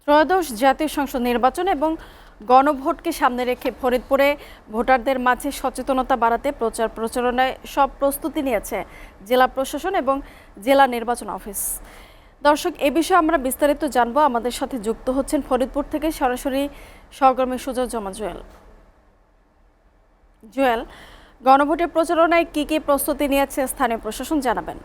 ত্রয়োদশ জাতীয় সংসদ নির্বাচন এবং গণভোটকে সামনে রেখে ফরিদপুরে ভোটারদের মাঝে সচেতনতা বাড়াতে প্রচার প্রচারণায় সব প্রস্তুতি নিয়েছে জেলা প্রশাসন এবং জেলা নির্বাচন অফিস। দর্শক, এ বিষয়ে আমরা বিস্তারিত জানবো। আমাদের সাথে যুক্ত হচ্ছেন ফরিদপুর থেকে সরাসরি সহকর্মী সুজাউজ্জামান জুয়েল। জুয়েল, গণভোটের প্রচারণায় কি কি প্রস্তুতি নিয়েছে স্থানীয় প্রশাসন, জানাবেন।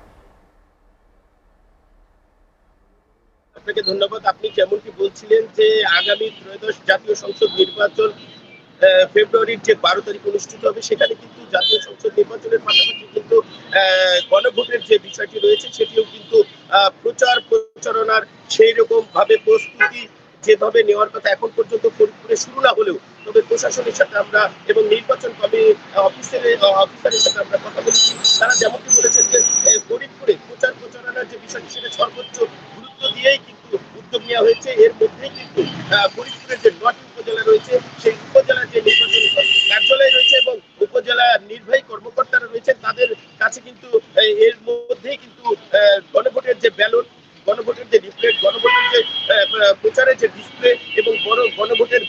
আপনাকে ধন্যবাদ। আপনি যেমনটি বলছিলেন যে আগামী ত্রয়োদশ জাতীয় সংসদ নির্বাচন ফেব্রুয়ারির যে 12 তারিখ অনুষ্ঠিত হবে, সেখানে কিন্তু জাতীয় সংসদ নির্বাচনের পাশাপাশি কিন্তু গণভোটের যে বিষয়টি রয়েছে সেটিও কিন্তু প্রচার প্রচারণার সেই রকম ভাবে প্রস্তুতি যেভাবে নেওয়ার কথা এখন পর্যন্ত ফরিদপুরে শুরু না হলেও, তবে প্রশাসনের সাথে আমরা এবং নির্বাচন অফিসারের সাথে আমরা কথা বলেছি। তারা যেমনটি বলেছেন যে ফরিদপুরে প্রচার প্রচারণার যে বিষয়টি সেটা সর্বোচ্চ গুরুত্ব দিয়েই কিন্তু উদ্যোগ নেওয়া হয়েছে। এর মধ্যেই কিন্তু ফরিদপুরের যে 9টি উপজেলা রয়েছে সেই উপজেলার যে নির্বাচনী কার্যালয় রয়েছে এবং উপজেলা নির্বাহী কর্মকর্তারা রয়েছেন, তাদের কাছে কিন্তু এর মধ্যেই কিন্তু গণভোটের যে ব্যালট, গণভোটের যে লিফলেট, গণভোটের যে প্রচারের যে ডিসপ্লে এবং বড় গণভোটের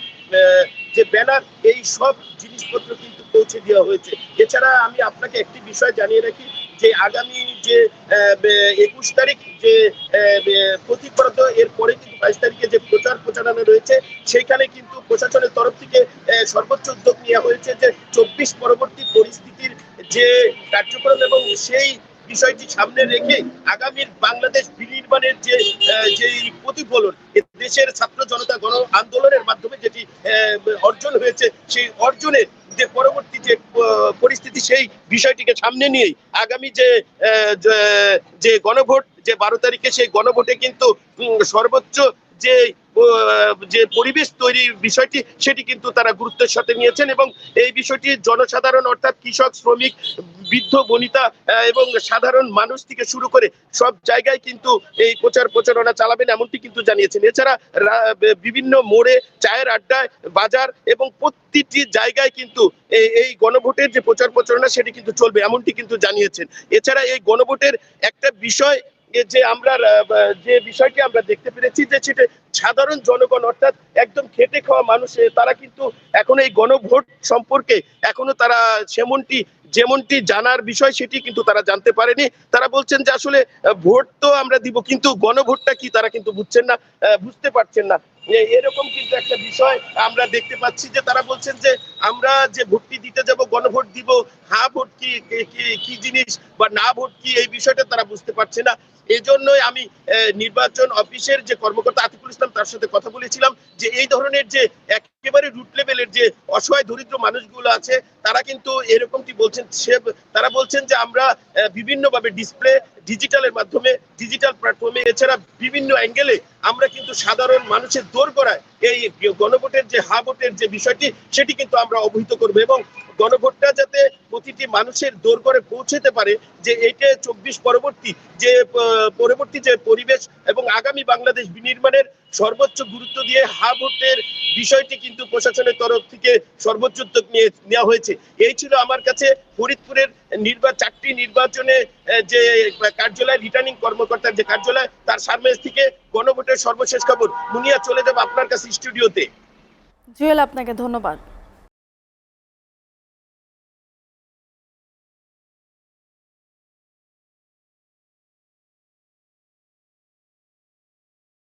যে ব্যানার, এই সব জিনিসপত্র কিন্তু পৌঁছে দেওয়া হয়েছে। এছাড়া আমি আপনাকে একটি বিষয় জানিয়ে রাখি যে আগামী যে 21 তারিখ যে প্রতিবরাদ্দ, এরপরে কিন্তু 22 তারিখে যে প্রচার প্রচারণা রয়েছে, সেইখানে কিন্তু প্রশাসনের তরফ থেকে সর্বোচ্চ উদ্যোগ নেওয়া হয়েছে যে 24 পরবর্তী পরিস্থিতির যে কার্যক্রম এবং সেই বিষয়টি সামনে রেখে আগামীর বাংলাদেশ বিনির্মাণের যে যেই প্রতিফলন দেশের ছাত্র জনতা গণ আন্দোলনের মাধ্যমে যেটি অর্জন হয়েছে, সেই অর্জনের যে পরবর্তী যে পরিস্থিতি, সেই বিষয়টিকে সামনে নিয়েই আগামী যে গণভোট যে 12 তারিখে, সেই গণভোটে কিন্তু সর্বোচ্চ যে যে পরিবেশ তৈরির বিষয়টি সেটি কিন্তু তারা গুরুত্বের সাথে নিয়েছেন এবং এই বিষয়টি জনসাধারণ অর্থাৎ কৃষক, শ্রমিক, বৃদ্ধ বনিতা এবং সাধারণ মানুষ থেকে শুরু করে সব জায়গায় কিন্তু এই প্রচার প্রচারণা চালাবেন, এমনটি কিন্তু জানিয়েছেন। এছাড়া বিভিন্ন মোড়ে, চায়ের আড্ডায়, বাজার এবং প্রতিটি জায়গায় কিন্তু এই গণভোটের যে প্রচার প্রচারণা সেটি কিন্তু চলবে, এমনটি কিন্তু জানিয়েছেন। এছাড়া এই গণভোটের একটা বিষয় যে আমরা যে বিষয়টি আমরা দেখতে পেরেছি যে সেটা সাধারণ জনগণ অর্থাৎ একদম খেটে খাওয়া মানুষ, তারা কিন্তু এখন এই গণভোট সম্পর্কে এখনো তারা যেমনটি জানার বিষয় সেটি কিন্তু তারা জানতে পারেনি। তারা বলছেন যে আসলে ভোট তো আমরা দিব, কিন্তু গণভোটটা কি তারা কিন্তু বুঝতে পারছেন না। এরকম কিন্তু একটা বিষয় আমরা দেখতে পাচ্ছি যে তারা বলছেন যে আমরা যে ভোটটি দিতে যাব, গণভোট দিব, হ্যাঁ ভোট কি কি জিনিস বা না ভোট কি, এই বিষয়টা তারা বুঝতে পারছে না। এই জন্যই আমি নির্বাচন অফিসের যে কর্মকর্তা আতিকুল ইসলাম, তার সাথে কথা বলেছিলাম যে এই ধরনের যে একেবারে রুট লেভেলের যে অসহায় দরিদ্র মানুষগুলো আছে, তারা কিন্তু এরকমটি বলছেন। তারা বলছেন যে আমরা বিভিন্নভাবে ডিসপ্লে, ডিজিটালের মাধ্যমে, ডিজিটাল প্ল্যাটফর্মে, এছাড়া বিভিন্ন অ্যাঙ্গেলে আমরা কিন্তু সাধারণ মানুষের দোরগোড়ায় এই গণভোটের যে হা ভোটের যে বিষয়টি সেটি কিন্তু আমরা অবহিত করব এবং গণভোটটা যাতে প্রতিটি মানুষের দোরগোড়ায় পৌঁছতে পারে, যে এইটা 24 পরবর্তী যে পরিবেশ এবং আগামী বাংলাদেশ বিনির্মাণের সর্বোচ্চ গুরুত্ব দিয়ে হা ভোটের বিষয়টি কিন্তু প্রশাসনের তরফ থেকে সর্বোচ্চ উদ্যোগ নেওয়া হয়েছে। এই ছিল আমার কাছে ফরিদপুরের 4টি নির্বাচনে যে কার্যালয়, রিটার্নিং কর্মকর্তার যে কার্যালয়, তার সামনে থেকে গণভোটের সর্বশেষ খবর। মুনিয়া, চলে যাব আপনার কাছে স্টুডিওতে। জুয়েল, আপনাকে ধন্যবাদ।